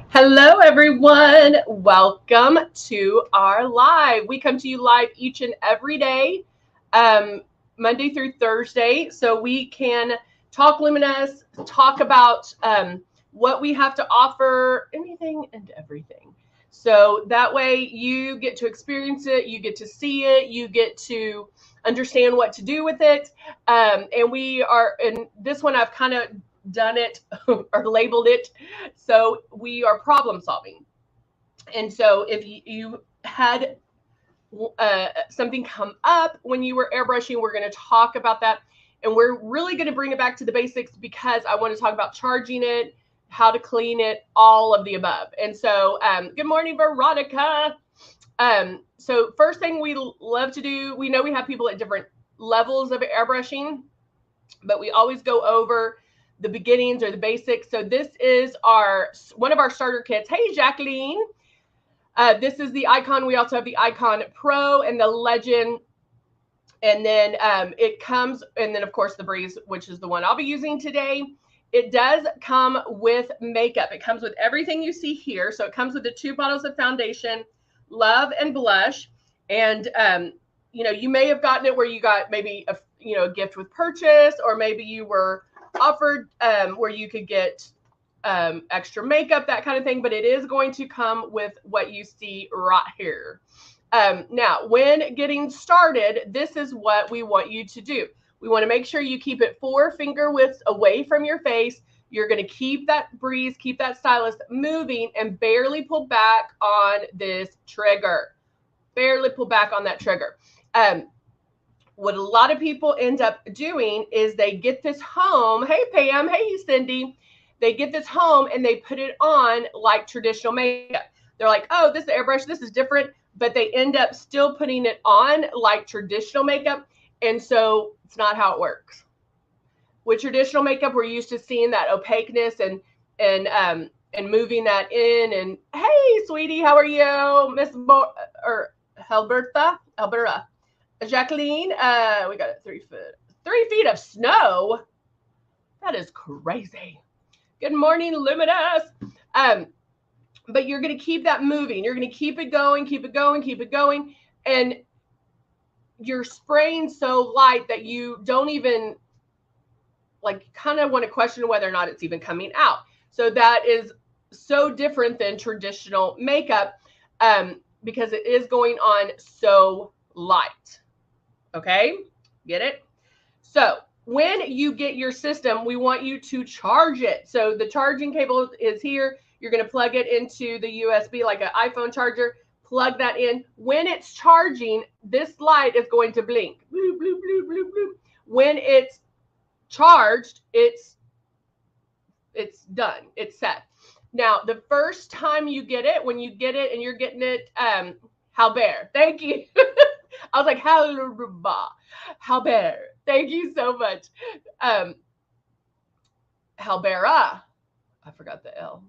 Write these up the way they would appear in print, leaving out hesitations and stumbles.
Hello, everyone. Welcome to our live. We come to you live each and every day, Monday through Thursday, so we can talk Luminous, talk about what we have to offer, anything and everything. So that way you get to experience it, you get to see it, you get to understand what to do with it. And we are, in this one, I've kind of done it or labeled it. So we are problem solving. And so if you had something come up when you were airbrushing, we're going to talk about that. And we're really going to bring it back to the basics because I want to talk about charging it, how to clean it, all of the above. And so, good morning, Veronica. So first thing we love to do, we know we have people at different levels of airbrushing, but we always go over the beginnings or the basics. So this is one of our starter kits. Hey, Jacqueline. This is the Icon. We also have the Icon Pro and the Legend. And then it comes, and then of course the Breeze, which is the one I'll be using today. It does come with makeup. It comes with everything you see here. So it comes with the 2 bottles of foundation, Love and Blush. And, you may have gotten it where you got maybe a gift with purchase, or maybe you were offered where you could get extra makeup, that kind of thing. But it is going to come with what you see right here. Now, when getting started, this is what we want you to do. We want to make sure you keep it 4 finger widths away from your face. You're going to keep that breeze, keep that stylus moving, and barely pull back on this trigger. Barely pull back on that trigger. What a lot of people end up doing is they get this home. Hey, Pam. Hey, Cindy. They get this home and they put it on like traditional makeup. They're like, oh, this is airbrush. This is different. But they end up still putting it on like traditional makeup. And so it's not how it works. With traditional makeup, we're used to seeing that opaqueness and moving that in. And hey, sweetie, how are you, Miss Alberta? Jacqueline, we got it 3 foot. 3 feet of snow. That is crazy. Good morning, Luminous. But you're going to keep that moving. You're going to keep it going, keep it going, keep it going. And you're spraying so light that you don't even kind of want to question whether or not it's even coming out. So that is so different than traditional makeup because it is going on so light. Okay, get it? So when you get your system, we want you to charge it. So the charging cable is here. You're going to plug it into the USB like an iPhone charger. Plug that in. When it's charging, this light is going to blink. Bloop, bloop, bloop, bloop, bloop. When it's charged, it's done. It's set. Now, the first time you get it, when you get it and you're getting it, Halbert, thank you. I was like, Halbert, thank you so much. Halbera, I forgot the L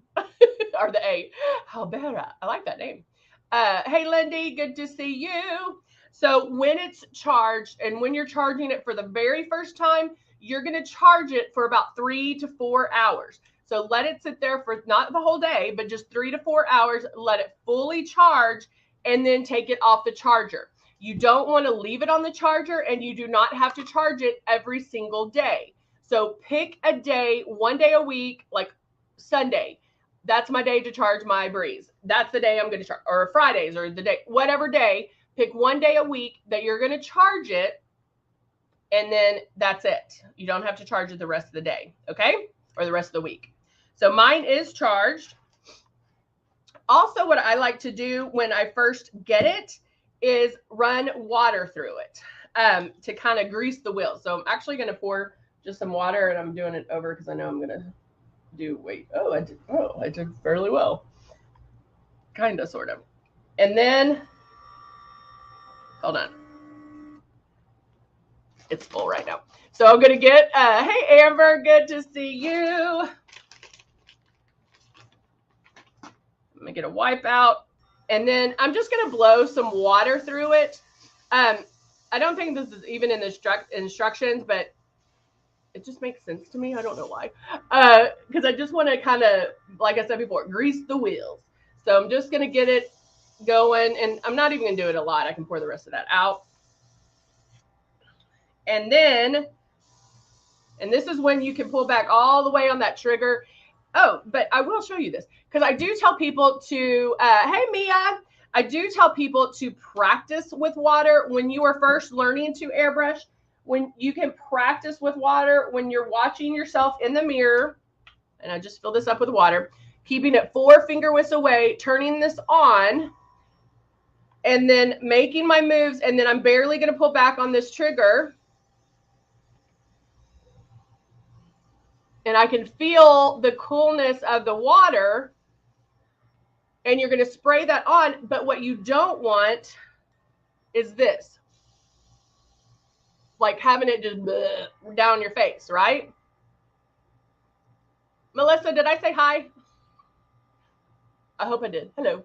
or the A. Halbera, I like that name. Hey, Lindy, good to see you. So when it's charged and when you're charging it for the very first time, you're going to charge it for about 3 to 4 hours. So let it sit there for not the whole day, but just 3 to 4 hours. Let it fully charge and then take it off the charger. You don't want to leave it on the charger, and you do not have to charge it every single day. So pick a day, 1 day a week, like Sunday. That's my day to charge my Breeze. That's the day I'm going to charge, or Fridays, or the day, whatever day. Pick 1 day a week that you're going to charge it, and then that's it. You don't have to charge it the rest of the day, okay? Or the rest of the week. So mine is charged. Also, what I like to do when I first get it is run water through it to kind of grease the wheels. So I'm actually going to pour just some water, and I'm doing it over because I know I'm going to I did fairly well. Kind of, sort of. And then, hold on. It's full right now. So I'm going to get, hey, Amber, good to see you. I'm going to get a wipe out. And then I'm just going to blow some water through it. I don't think this is even in the instructions, but It just makes sense to me. I don't know why. Because I just want to kind of, like I said before, grease the wheels. So I'm just going to get it going. And I'm not even going to do it a lot. I can pour the rest of that out. And then, and this is when you can pull back all the way on that trigger. Oh, but I will show you this because I do tell people to, hey, Mia, I do tell people to practice with water when you are first learning to airbrush. When you can practice with water when you're watching yourself in the mirror, and I just fill this up with water, keeping it 4 finger widths away, turning this on, and then making my moves, and then I'm barely going to pull back on this trigger. And I can feel the coolness of the water, and you're going to spray that on. But what you don't want is this, like having it just down your face, right? Melissa, did I say hi? I hope I did. Hello.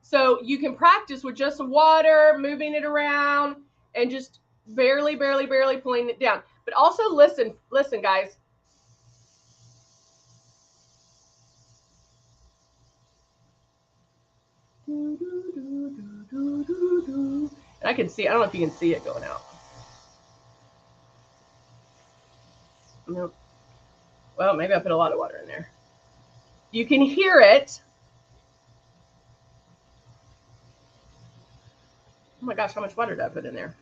So you can practice with just water, moving it around, and just barely pulling it down. But also listen, guys. And I can see, I don't know if you can see it going out. Nope. Well, maybe I put a lot of water in there. You can hear it. Oh my gosh, how much water did I put in there?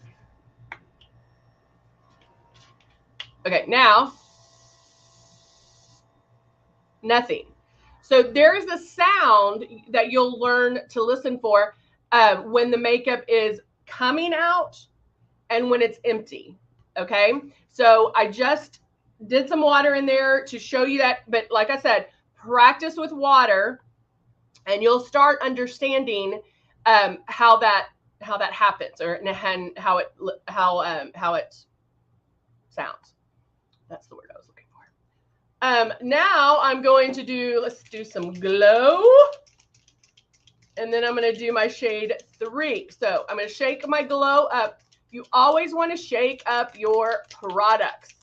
Okay, now, nothing. So there is a sound that you'll learn to listen for when the makeup is coming out and when it's empty, okay? So I just did some water in there to show you that, but like I said, practice with water and you'll start understanding how that happens, or and how it sounds. That's the word I was looking for. Now I'm going to do, let's do some glow. And then I'm going to do my shade 3. So I'm going to shake my glow up. You always want to shake up your products.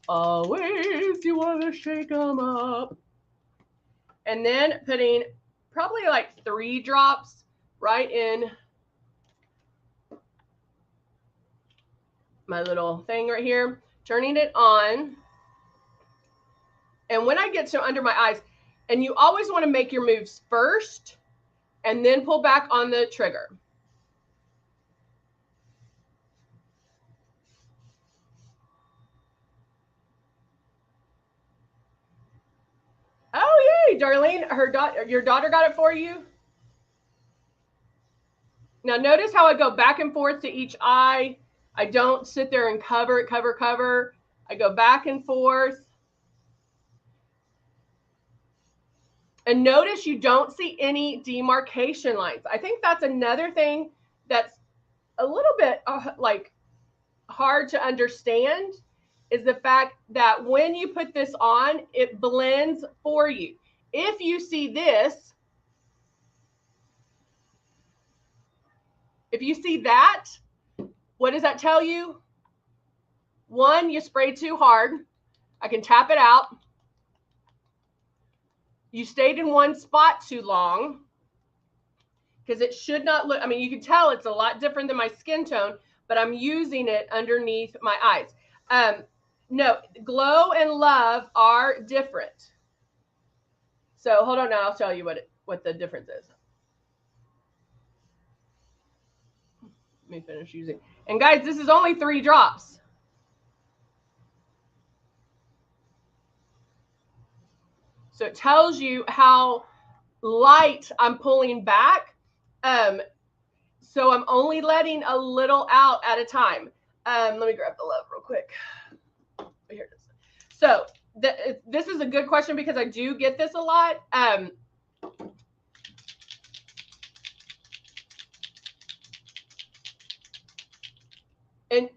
Always you want to shake them up. And then putting probably like 3 drops right in my little thing right here, turning it on. And when I get to under my eyes, and you always want to make your moves first and then pull back on the trigger. Oh, yay, Darlene, your daughter got it for you? Now notice how I go back and forth to each eye. I don't sit there and cover. I go back and forth. And notice you don't see any demarcation lines. I think that's another thing that's a little bit like hard to understand, is the fact that when you put this on, it blends for you. If you see this, if you see that, what does that tell you? 1, you sprayed too hard. I can tap it out. You stayed in one spot too long, because it should not look, I mean, you can tell it's a lot different than my skin tone, but I'm using it underneath my eyes. No, glow and love are different. So hold on now, I'll tell you what the difference is. Let me finish using. And guys, this is only 3 drops. So it tells you how light I'm pulling back. So I'm only letting a little out at a time. Let me grab the love real quick. Here it is. So this is a good question because I do get this a lot. And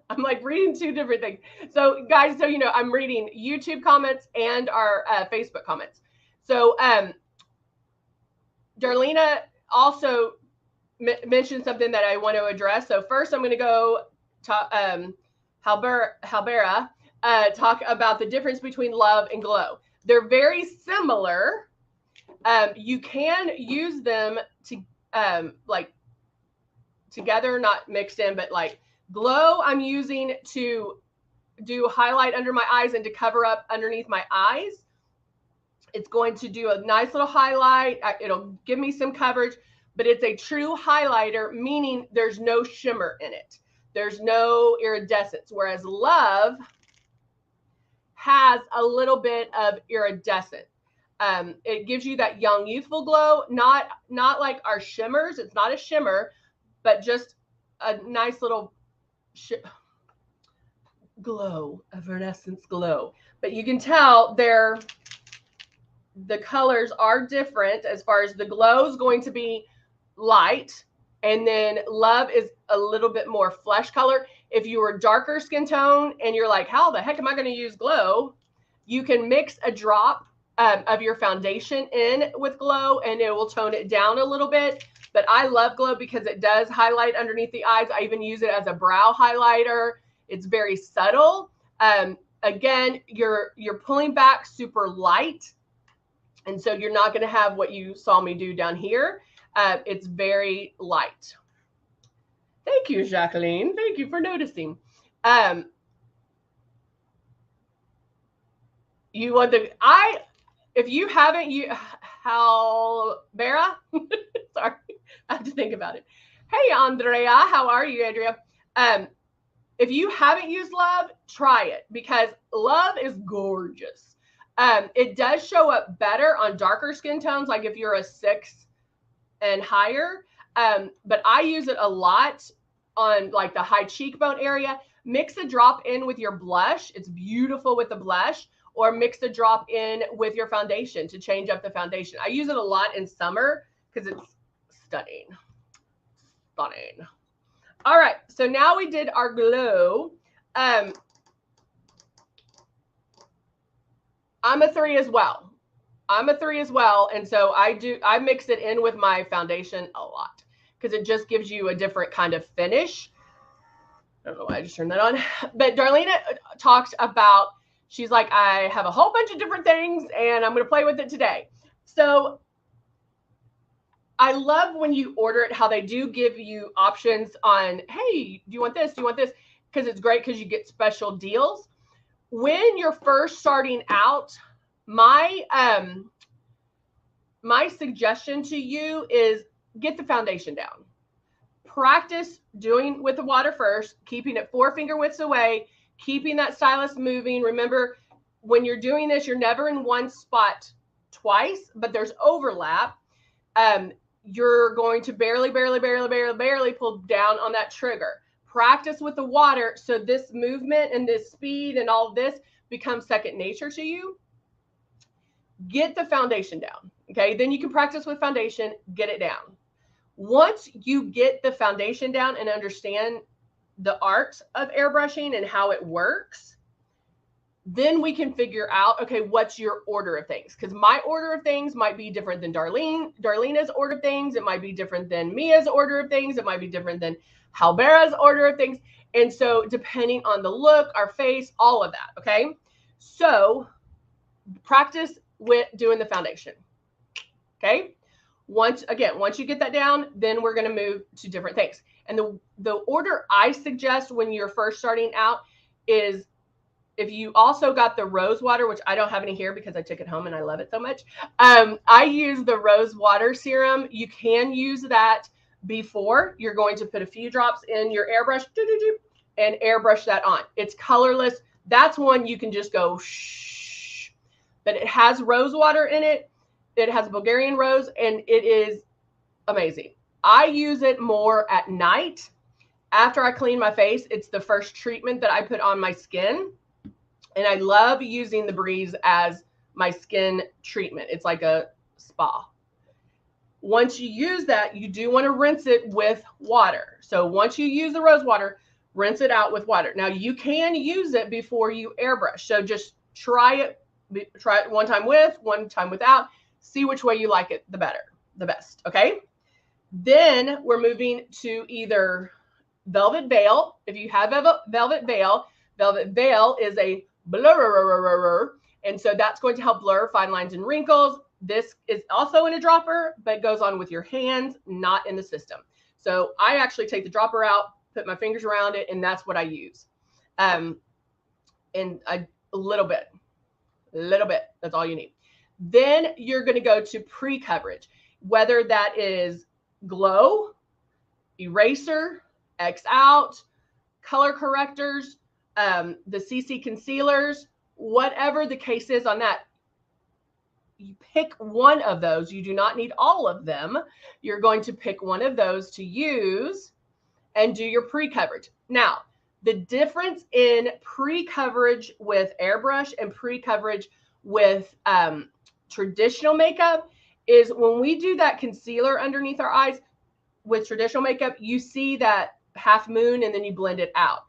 I'm like reading 2 different things. So guys, so you know, I'm reading YouTube comments and our Facebook comments. So Darlena also mentioned something that I want to address. So first I'm going to go to Halbera. talk about the difference between Love and Glow. They're very similar. You can use them to like together, not mixed in, but like Glow I'm using to do highlight under my eyes and to cover up underneath my eyes. It's going to do a nice little highlight. It'll give me some coverage, but it's a true highlighter, meaning there's no shimmer in it. There's no iridescence, whereas Love has a little bit of iridescent. It gives you that young, youthful glow, not like our shimmers. It's not a shimmer, but just a nice little glow, evanescence glow. But you can tell the colors are different. As far as the glow is going to be light, and then Love is a little bit more flesh color. If you were darker skin tone and you're like, how the heck am I going to use Glow? You can mix a drop of your foundation in with Glow and it will tone it down a little bit. But I love Glow because it does highlight underneath the eyes. I even use it as a brow highlighter. It's very subtle. Again, you're pulling back super light. And so you're not going to have what you saw me do down here. It's very light. Thank you, Jacqueline. Thank you for noticing. You want the, if you haven't, Halbera, sorry, I have to think about it. Hey, Andrea, how are you, Andrea? If you haven't used Love, try it because Love is gorgeous. It does show up better on darker skin tones, like if you're a 6 and higher. But I use it a lot on like the high cheekbone area. Mix a drop in with your blush. It's beautiful with the blush, or mix a drop in with your foundation to change up the foundation. I use it a lot in summer because it's stunning. Stunning. All right, so now we did our Glow. I'm a 3 as well. I'm a 3 as well. And so I mix it in with my foundation a lot because it just gives you a different kind of finish. I don't know why I just turned that on. But Darlene talks about, she's like, I have a whole bunch of different things and I'm going to play with it today. So I love when you order it, how they do give you options on, hey, do you want this? Do you want this? Because it's great because you get special deals. When you're first starting out, my suggestion to you is get the foundation down. Practice doing with the water first, keeping it 4 finger widths away, keeping that stylus moving. Remember, when you're doing this, you're never in one spot twice, but there's overlap. You're going to barely pull down on that trigger. Practice with the water so this movement and this speed and all this becomes second nature to you. Get the foundation down, okay? Then you can practice with foundation, get it down. Once you get the foundation down and understand the art of airbrushing and how it works, then we can figure out, okay, what's your order of things? Because my order of things might be different than Darlena's order of things. It might be different than Mia's order of things. It might be different than Halbera's order of things. And so depending on the look, our face, all of that, okay? So practice with doing the foundation, okay? Once you get that down, then we're going to move to different things. And the order I suggest when you're first starting out is, if you also got the rose water, which I don't have any here because I took it home and I love it so much. I use the rose water serum. You can use that before you're going to put a few drops in your airbrush and airbrush that on. It's colorless. That's one you can just go shh. But it has rose water in it. It has Bulgarian rose and it is amazing. I use it more at night after I clean my face. It's the first treatment that I put on my skin. And I love using the Breeze as my skin treatment. It's like a spa. Once you use that, you do want to rinse it with water. So once you use the rose water, rinse it out with water. Now you can use it before you airbrush. So just try it one time with, one time without. See which way you like it the best. Okay. Then we're moving to either Velvet Veil. If you have Velvet Veil is a blur. And so that's going to help blur fine lines and wrinkles. This is also in a dropper, but goes on with your hands, not in the system. So I actually take the dropper out, put my fingers around it, and that's what I use. And a little bit, that's all you need. Then you're going to go to pre-coverage, whether that is glow, eraser, X out, color correctors, the CC concealers, whatever the case is on that. You pick one of those. You do not need all of them. You're going to pick one of those to use and do your pre-coverage. Now, the difference in pre-coverage with airbrush and pre-coverage with traditional makeup is when we do that concealer underneath our eyes with traditional makeup, you see that half moon and then you blend it out.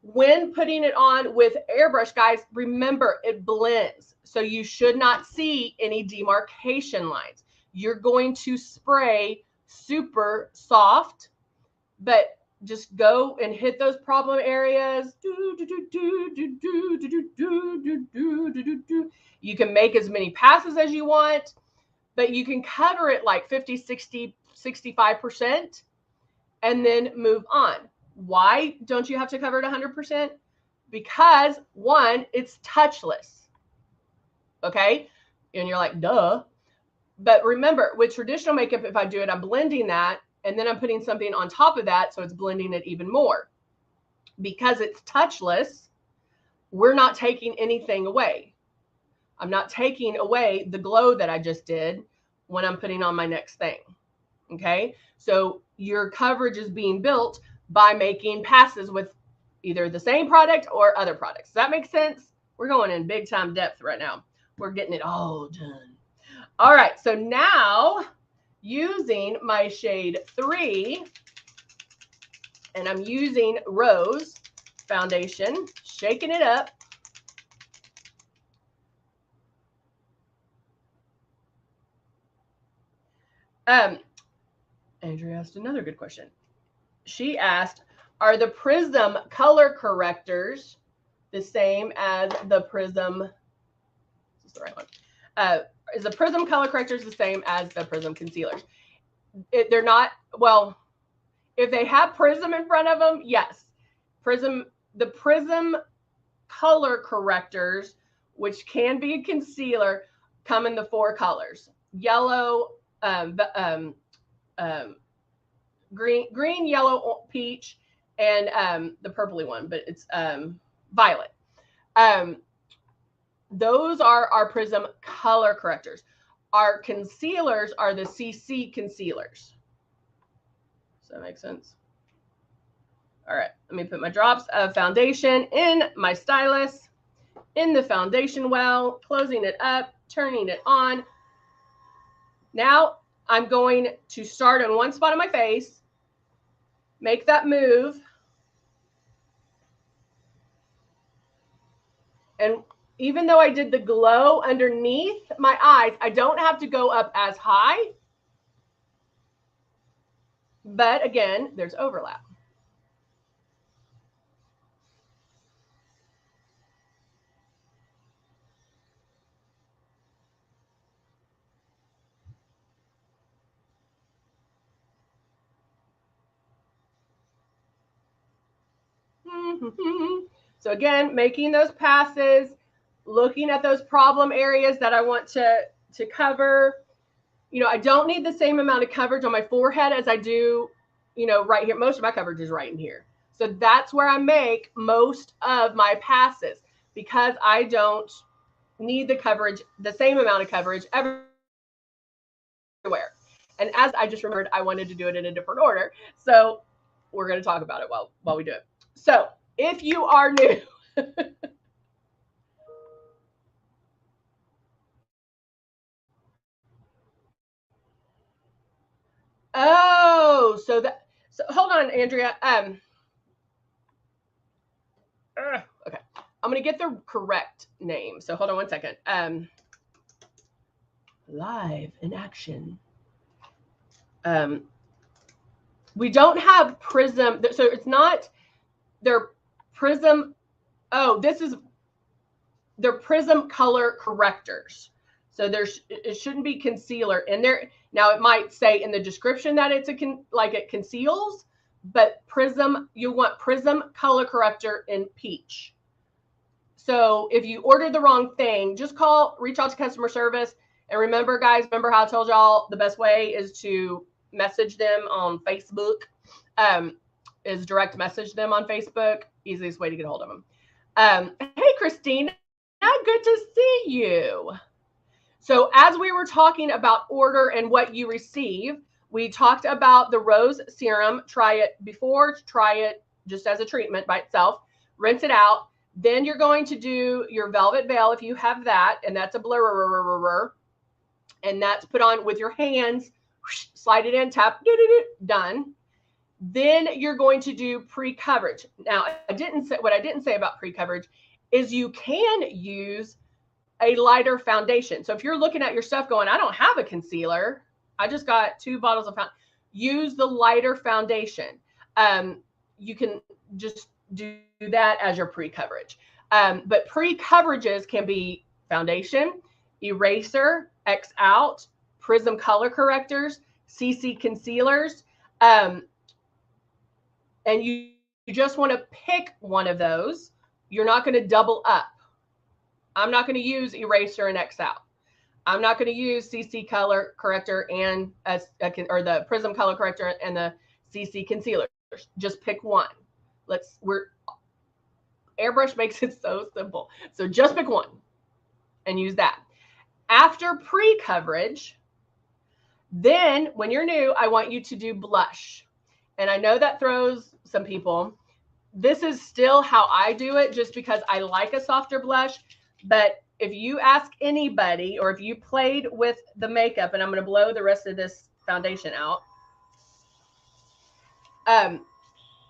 When putting it on with airbrush, guys, remember it blends. So you should not see any demarcation lines. You're going to spray super soft, but just go and hit those problem areas. You can make as many passes as you want, but you can cover it like 50, 60, 65% and then move on. Why don't you have to cover it 100%? Because one, it's touchless. Okay. And you're like, duh. But remember, with traditional makeup, if I do it, I'm blending that and then I'm putting something on top of that. So it's blending it even more. Because it's touchless, we're not taking anything away. I'm not taking away the glow that I just did when I'm putting on my next thing. Okay. So your coverage is being built by making passes with either the same product or other products. Does that make sense? We're going in big time depth right now. We're getting it all done. All right. So now using my shade 3, and I'm using Rose foundation, shaking it up. Andrea asked another good question. She asked, are the Prism color correctors the same as the Prism? This is the right one. Is the Prism color correctors the same as the Prism concealers? They're not. Well, if they have Prism in front of them, yes. The Prism color correctors, which can be a concealer, come in the 4 colors: yellow, green, yellow, peach, and the purpley one, but it's violet. Those are our Prism color correctors. Our concealers are the CC concealers. Does that make sense? All right, let me put my drops of foundation in my stylus, in the foundation well, closing it up, turning it on. Now I'm going to start on one spot on my face, make that move, and even though I did the glow underneath my eyes, I don't have to go up as high. But again, there's overlap. So again, making those passes, looking at those problem areas that I want to cover. You know, I don't need the same amount of coverage on my forehead as I do, you know, right here. Most of my coverage is right in here. So that's where I make most of my passes because I don't need the coverage, the same amount of coverage everywhere. And as I just remembered, I wanted to do it in a different order. So we're going to talk about it while we do it. So if you are new, oh, so hold on, Andrea. Okay, I'm gonna get the correct name. So hold on one second. Live in action. We don't have Prism, so it's not their Prism. Oh, this is they're Prism color correctors. So it shouldn't be concealer in there. Now it might say in the description that it's like it conceals, but Prism, you want Prism color corrector in peach. So if you ordered the wrong thing, just reach out to customer service. And remember, guys, remember how I told y'all the best way is to message them on Facebook, is direct message them on Facebook. Easiest way to get a hold of them. Hey, Christina, good to see you. So as we were talking about order and what you receive, we talked about the rose serum. Try it before, try it just as a treatment by itself, rinse it out. Then you're going to do your velvet veil if you have that, and that's a blur, and that's put on with your hands, slide it in, tap, done. Then you're going to do pre-coverage. Now, what I didn't say about pre-coverage is you can use a lighter foundation. So if you're looking at your stuff going, I don't have a concealer, I just got 2 bottles of foundation, use the lighter foundation. You can just do that as your pre-coverage. But pre-coverages can be foundation, eraser, X out, Prism color correctors, CC concealers. And you just want to pick one of those. You're not going to double up. I'm not going to use eraser and X out. I'm not going to use CC color corrector and or the Prism color corrector and the CC concealers. Just pick one. Airbrush makes it so simple. So just pick one and use that. After pre-coverage, then when you're new, I want you to do blush. And I know that throws some people. This is still how I do it just because I like a softer blush. But if you ask anybody, or if you played with the makeup, and I'm going to blow the rest of this foundation out.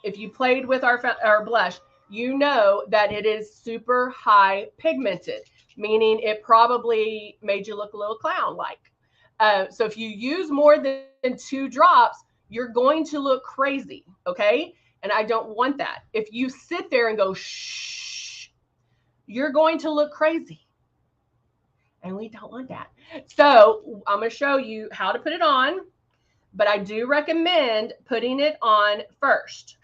If you played with our blush, you know that it is super high pigmented, meaning it probably made you look a little clown-like. So if you use more than 2 drops, you're going to look crazy, okay? And I don't want that. If you sit there and go, shh, you're going to look crazy. And we don't want that. So I'm going to show you how to put it on, but I do recommend putting it on first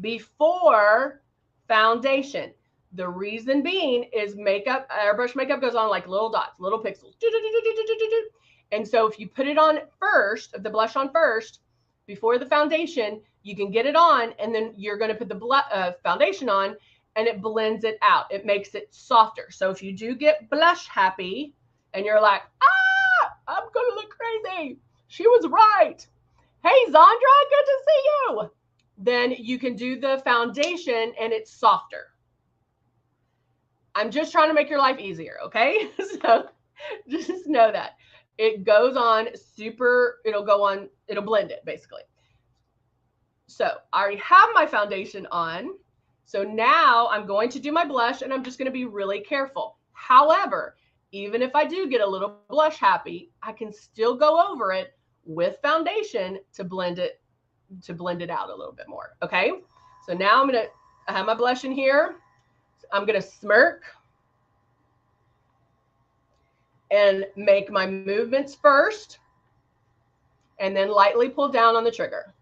before foundation. The reason being is airbrush makeup goes on like little dots, little pixels. And so if you put it on first, the blush on first, before the foundation, you can get it on, and then you're going to put the foundation on, and it blends it out. It makes it softer. So if you do get blush happy, and you're like, I'm going to look crazy, she was right. Hey, Zandra, good to see you. Then you can do the foundation, and it's softer. I'm just trying to make your life easier, okay? So just know that. It goes on it'll blend it basically. So I already have my foundation on. So now I'm going to do my blush, and I'm just going to be really careful. However, even if I do get a little blush happy, I can still go over it with foundation to blend it out a little bit more. Okay. So now I have my blush in here. I'm going to smirk and make my movements first, and then lightly pull down on the trigger.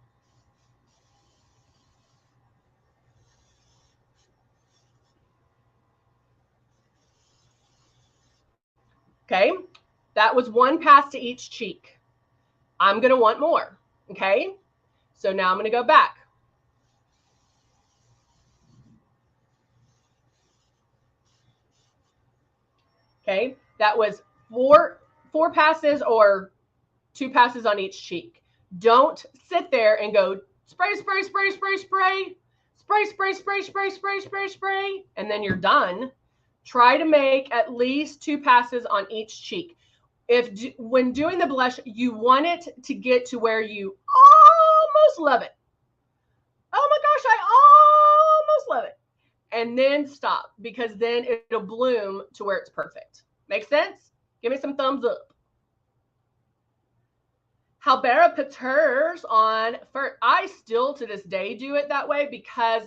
Okay, that was 1 pass to each cheek. I'm going to want more. Okay, so now I'm going to go back. Okay, that was four passes or 2 passes on each cheek. Don't sit there and go spray, spray, spray, spray, spray, spray, spray, spray, spray, spray, spray, spray, and then you're done. Try to make at least 2 passes on each cheek. When doing the blush, you want it to get to where you almost love it. Oh my gosh, I almost love it. And then stop, because then it'll bloom to where it's perfect. Make sense? Give me some thumbs up. Halbera puts hers on first. I still to this day do it that way because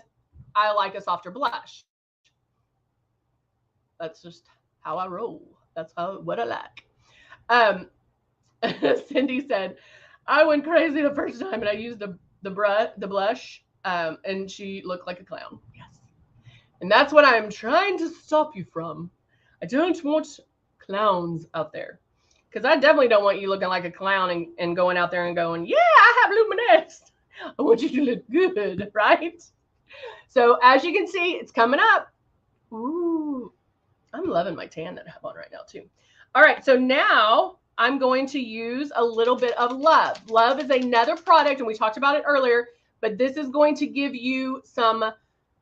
I like a softer blush. That's just how I roll. That's what I like. Cindy said, I went crazy the first time and I used the blush, and she looked like a clown. Yes. And that's what I'm trying to stop you from. I don't want clowns out there. Because I definitely don't want you looking like a clown and going out there and going, yeah, I have LUMINESS. I want you to look good, right? So as you can see, it's coming up. Ooh, I'm loving my tan that I have on right now too. All right, so now I'm going to use a little bit of Love. Love is another product, and we talked about it earlier, but this is going to give you some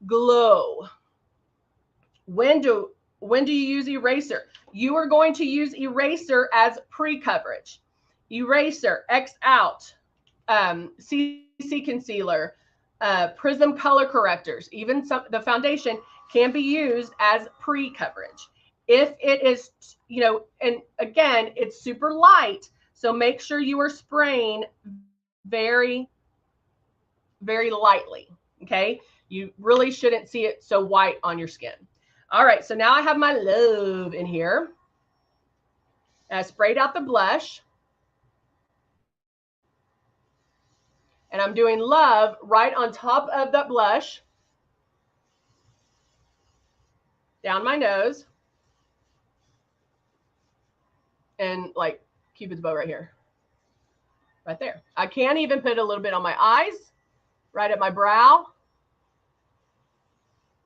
glow. When do you use eraser? You are going to use eraser as pre-coverage. Eraser, X out, CC concealer, Prism color correctors, even the foundation can be used as pre-coverage. If it is, you know, and again, it's super light, so make sure you are spraying very, very lightly, okay? You really shouldn't see it so white on your skin. All right, so now I have my Love in here. I sprayed out the blush. And I'm doing Love right on top of that blush. Down my nose. And like Cupid's bow right here. Right there. I can even put a little bit on my eyes. Right at my brow.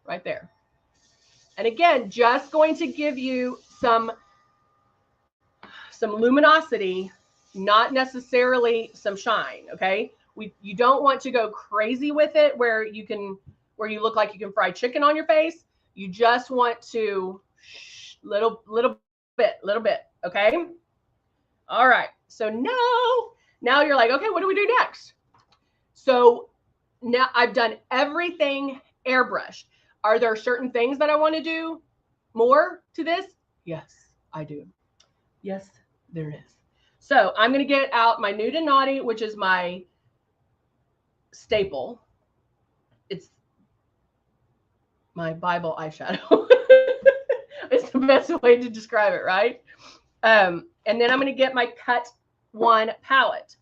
Right there. And again, just going to give you some luminosity, not necessarily some shine, okay? You don't want to go crazy with it where you look like you can fry chicken on your face. You just want to little bit, okay? All right. So now you're like, okay, what do we do next? So now I've done everything airbrushed. Are there certain things that I want to do more to this? Yes, I do. Yes, there is. So I'm going to get out my Nude and Naughty, which is my staple. It's my Bible eyeshadow. It's the best way to describe it, right? And then I'm going to get my Cut One palette.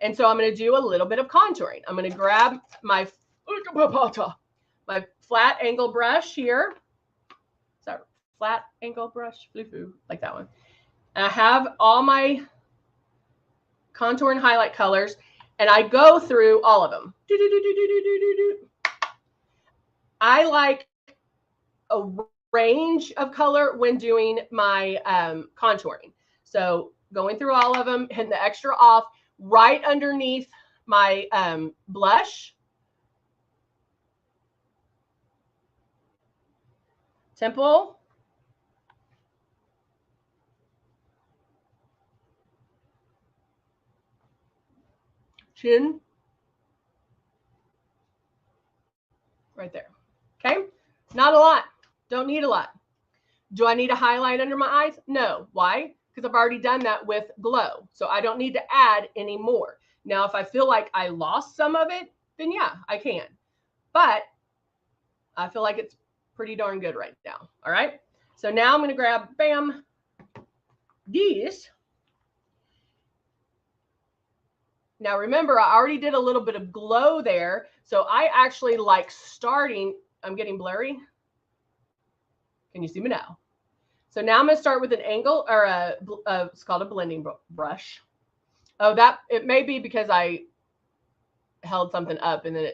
And so I'm going to do a little bit of contouring. I'm going to grab my flat angle brush here. Is that flat angle brush? Foo-foo, like that one. And I have all my contour and highlight colors, and I go through all of them. I like a range of color when doing my contouring. So going through all of them, hitting the extra off right underneath my blush, temple, chin, right there. Okay, not a lot. Don't need a lot. Do I need a highlight under my eyes? No. Why? Because I've already done that with glow. So I don't need to add any more. Now, if I feel like I lost some of it, then yeah, I can. But I feel like it's pretty darn good right now. All right. So now I'm going to grab, bam, these. Now, remember, I already did a little bit of glow there. So I actually like starting. I'm getting blurry. Can you see me now? So now I'm going to start with an angle or it's called a blending brush. Oh, it may be because I held something up and then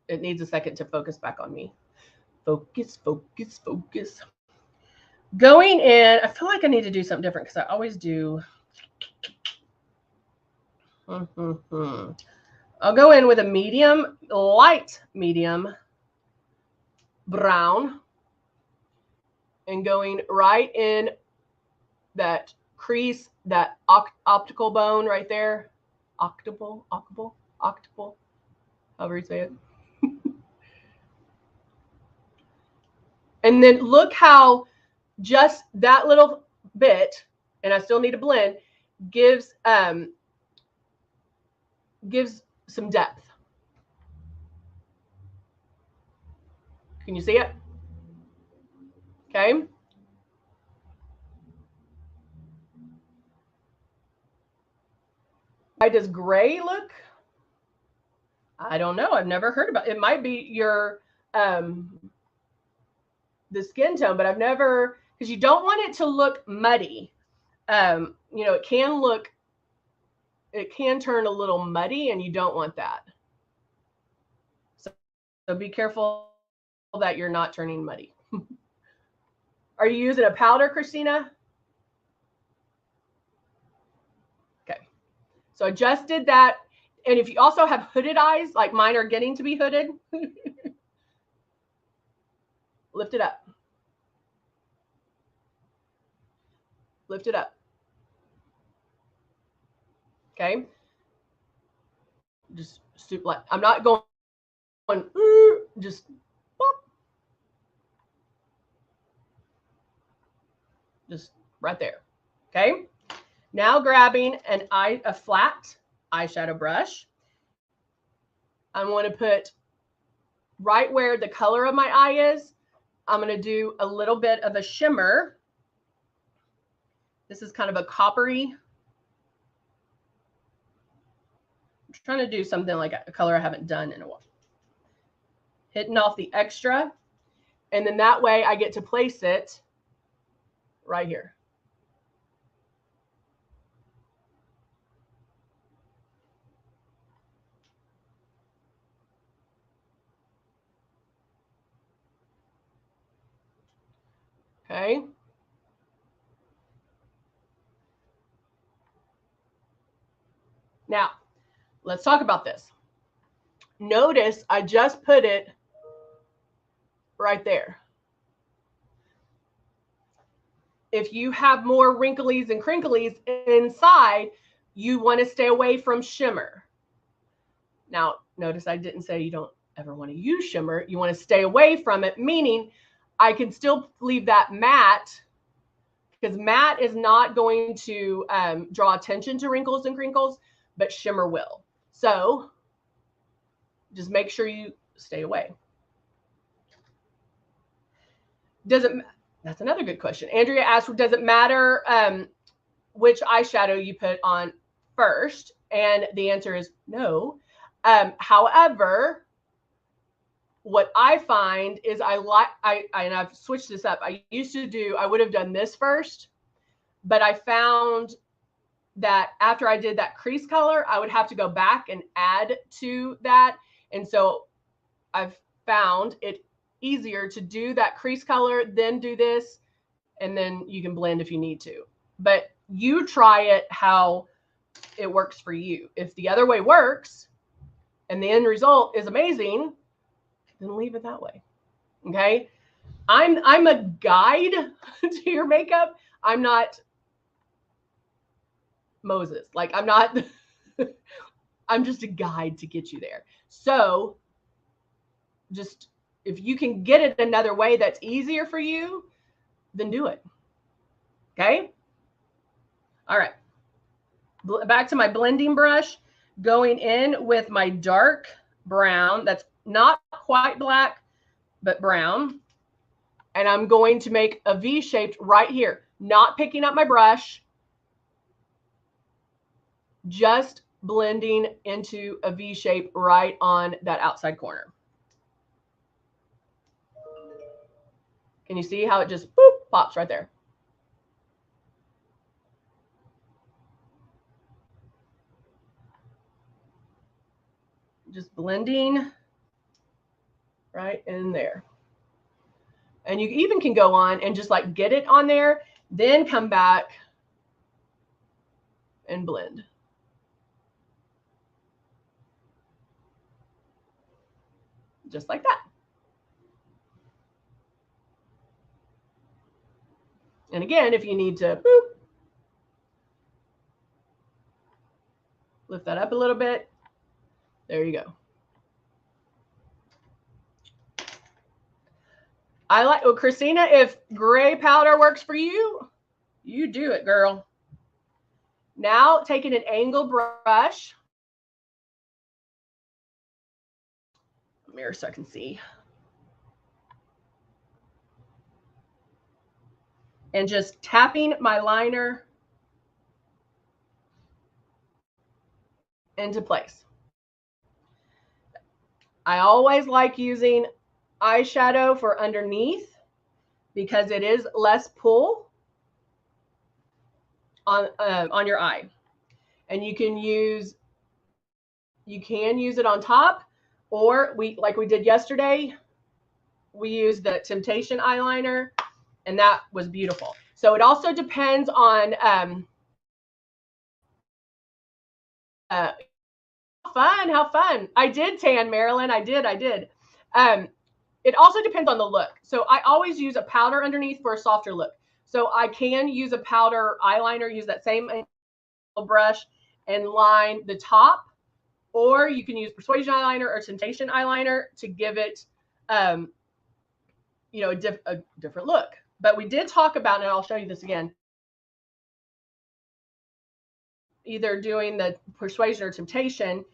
it needs a second to focus back on me. Focus, focus, focus. Going in, I feel like I need to do something different because I always do. I'll go in with a medium, light medium brown. And going right in that crease, that optical bone right there. Octuple, however you say it. And then look how just that little bit, and I still need to blend, gives some depth. Can you see it? Okay. does gray look? I don't know. I've never heard about it. It might be your the skin tone, but I've never, because you don't want it to look muddy. You know, it can turn a little muddy, and you don't want that. So be careful that you're not turning muddy. Are you using a powder, Christina? Okay. So I just did that. And if you also have hooded eyes, like mine are getting to be hooded, lift it up. Lift it up. Okay. Just super light. I'm not going, just pop. Just right there. Okay. Now grabbing a flat eyeshadow brush. I want to put right where the color of my eye is. I'm going to do a little bit of a shimmer. This is kind of a coppery. I'm trying to do something like a color I haven't done in a while. Hitting off the extra. And then that way I get to place it right here. Okay. Now, let's talk about this. Notice I just put it right there. If you have more wrinklies and crinklies inside, you want to stay away from shimmer. Now, notice I didn't say you don't ever want to use shimmer. You want to stay away from it, meaning I can still leave that matte, because matte is not going to draw attention to wrinkles and crinkles, but shimmer will. So just make sure you stay away. That's another good question. Andrea asked, does it matter which eyeshadow you put on first? And the answer is no. However, what I find is and I've switched this up. I would have done this first, but I found that after I did that crease color, I would have to go back and add to that. And so I've found it easier to do that crease color, then do this, and then you can blend if you need to. But you try it how it works for you. If the other way works and the end result is amazing, then leave it that way. Okay. I'm a guide to your makeup. I'm not Moses. Like, I'm not, I'm just a guide to get you there. So just, if you can get it another way that's easier for you, then do it. Okay. All right. Back to my blending brush, going in with my dark brown. That's not quite black, but brown. And I'm going to make a V shaped right here, not picking up my brush, just blending into a V shape right on that outside corner. Can you see how it just boop, pops right there? Just blending right in there. And you even can go on and just like get it on there, then come back and blend. Just like that. And again, if you need to boop, lift that up a little bit, there you go. I like, well, Christina, if gray powder works for you, you do it, girl. Now taking an angled brush, mirror so I can see, and just tapping my liner into place. I always like using eyeshadow for underneath because it is less pull on your eye. And you can use it on top, or like we did yesterday, we used the Temptation eyeliner, and that was beautiful. So it also depends on how fun. I did tan, Marilyn. I did. It also depends on the look. So I always use a powder underneath for a softer look. So I can use a powder eyeliner, use that same brush and line the top, or you can use Persuasion eyeliner or Temptation eyeliner to give it, you know, a different look. But we did talk about, and I'll show you this again, either doing the Persuasion or Temptation.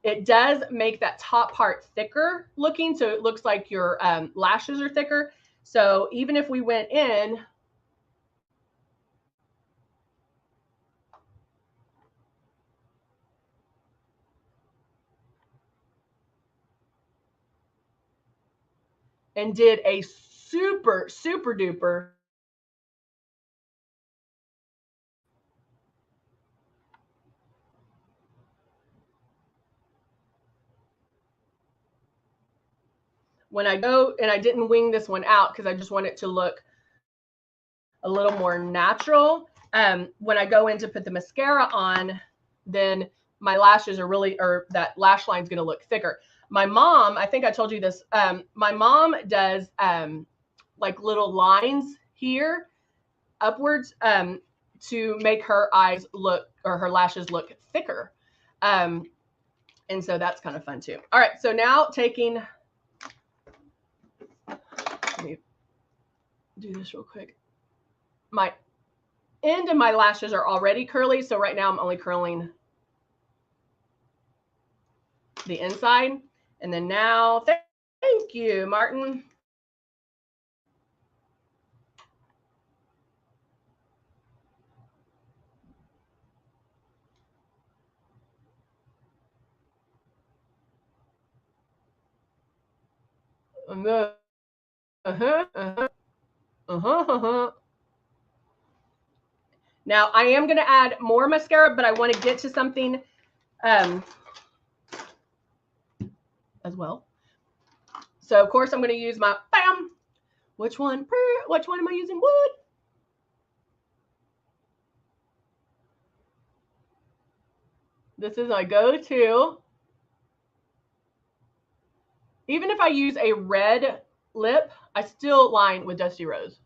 It does make that top part thicker looking, so it looks like your lashes are thicker. So even if we went in and did a super, super duper when I go, and I didn't wing this one out because I just want it to look a little more natural. When I go in to put the mascara on, then my lashes are really, or that lash line is going to look thicker. My mom, I think I told you this, my mom does like little lines here upwards to make her eyes look, or her lashes look thicker. And so that's kind of fun too. All right, so now taking, let me do this real quick. My end of my lashes are already curly, so right now I'm only curling the inside. And then now, thank you, Martin. Now I am going to add more mascara, but I want to get to something as well. So of course I'm going to use my bam. Which one am I using? Wood. This is my go-to. Even if I use a red lip, I still line with Dusty Rose.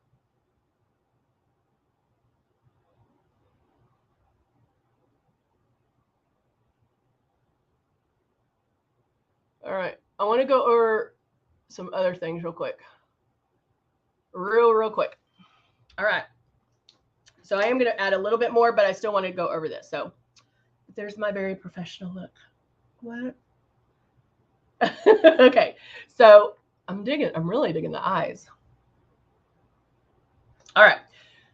All right, I want to go over some other things real quick. Real quick. All right. So I am going to add a little bit more, but I still want to go over this. So there's my very professional look. What? Okay. So I'm really digging the eyes. All right.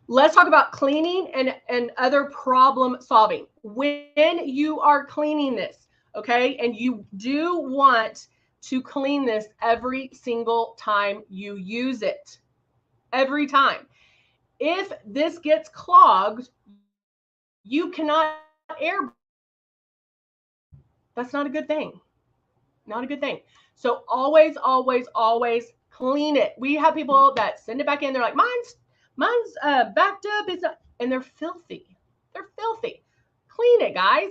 Let's talk about cleaning and other problem solving. When you are cleaning this, okay, and you do want to clean this every single time you use it, every time. If this gets clogged, you cannot airbrush. That's not a good thing. Not a good thing. So always, always, always clean it. We have people that send it back in. They're like, mine's backed up. It's not, and they're filthy. They're filthy. Clean it, guys.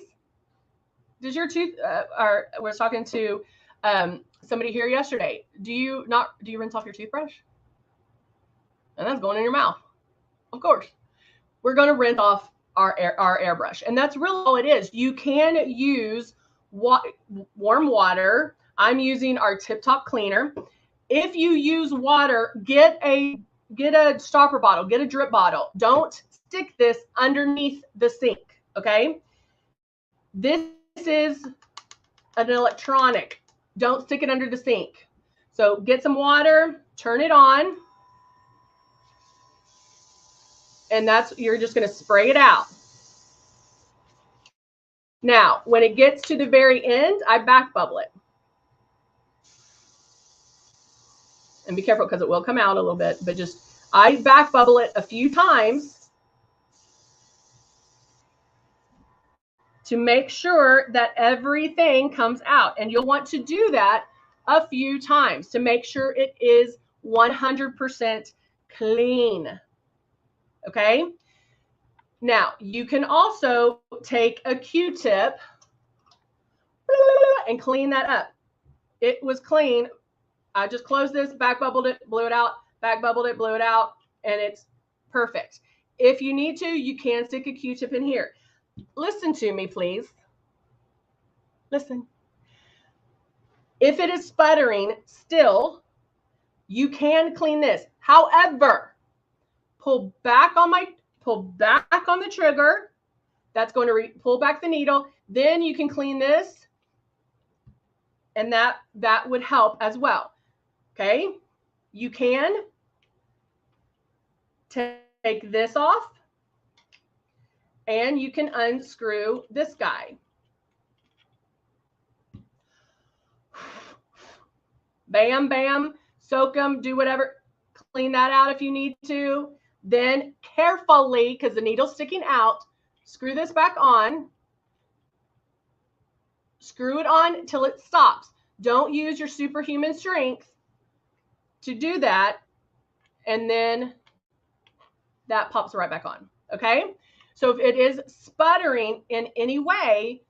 Does your tooth? I was talking to somebody here yesterday. Do you rinse off your toothbrush? And that's going in your mouth. Of course. We're going to rinse off our airbrush, and that's really all it is. You can use warm water. I'm using our Tip Top cleaner. If you use water, get a stopper bottle, get a drip bottle. Don't stick this underneath the sink, okay? This is an electronic. Don't stick it under the sink. So get some water, turn it on, and you're just going to spray it out. Now, when it gets to the very end, I back bubble it. And be careful because it will come out a little bit, but just I back bubble it a few times to make sure that everything comes out. And you'll want to do that a few times to make sure it is 100% clean. Okay? Now, you can also take a Q-tip and clean that up. It was clean. I just closed this, back bubbled it, blew it out, back bubbled it, blew it out, and it's perfect. If you need to, you can stick a Q-tip in here. Listen to me, please. Listen. If it is sputtering still, you can clean this. However, pull back on the trigger. That's going to pull back the needle. Then you can clean this, and that would help as well. Okay, you can take this off, and you can unscrew this guy. Bam, bam, soak them, do whatever. Clean that out if you need to. Then carefully, because the needle's sticking out, screw this back on. Screw it on till it stops. Don't use your superhuman strength to do that. And then that pops right back on. Okay? So if it is sputtering in any way,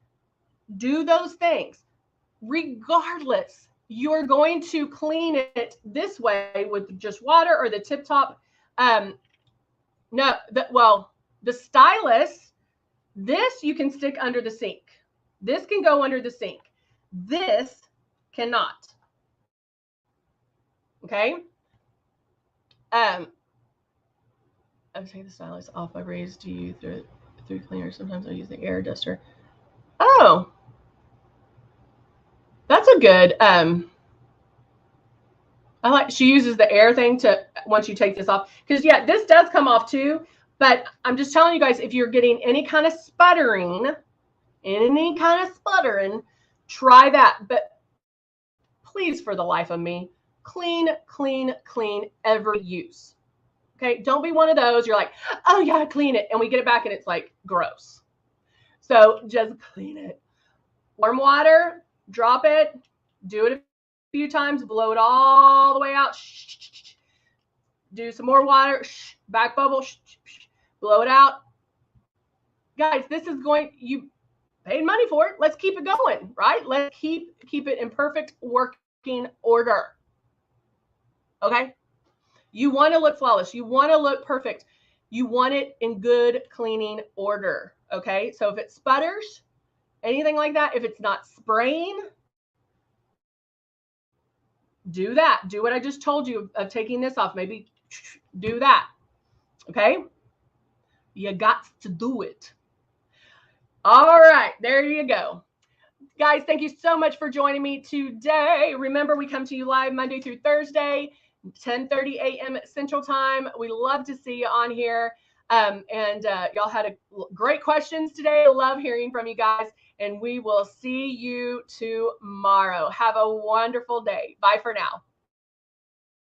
do those things. Regardless, you're going to clean it this way with just water or the tip top. The stylus, this you can stick under the sink. This can go under the sink. This cannot. Okay? I take the stylus off. I raise to you through cleaner. Sometimes I use the air duster. Oh, that's a good. She uses the air thing to once you take this off, because yeah, this does come off too. But I'm just telling you guys, if you're getting any kind of sputtering, try that. But please, for the life of me, clean, clean, clean every use. Okay, don't be one of those. You're like, oh yeah, clean it, and we get it back and it's like gross. So just clean it. Warm water, drop it, do it a few times, blow it all the way out. Do some more water, back bubble, blow it out. Guys, this is you paid money for it. Let's keep it going, right? Let's keep it in perfect working order. Okay? You want to look flawless. You want to look perfect. You want it in good cleaning order. Okay? So if it sputters, anything like that, if it's not spraying, do that. Do what I just told you of taking this off. Maybe do that. Okay? You got to do it. All right. There you go. Guys, thank you so much for joining me today. Remember, we come to you live Monday through Thursday, 10:30 a.m. Central Time. We love to see you on here. Y'all had great questions today. I love hearing from you guys. And we will see you tomorrow. Have a wonderful day. Bye for now.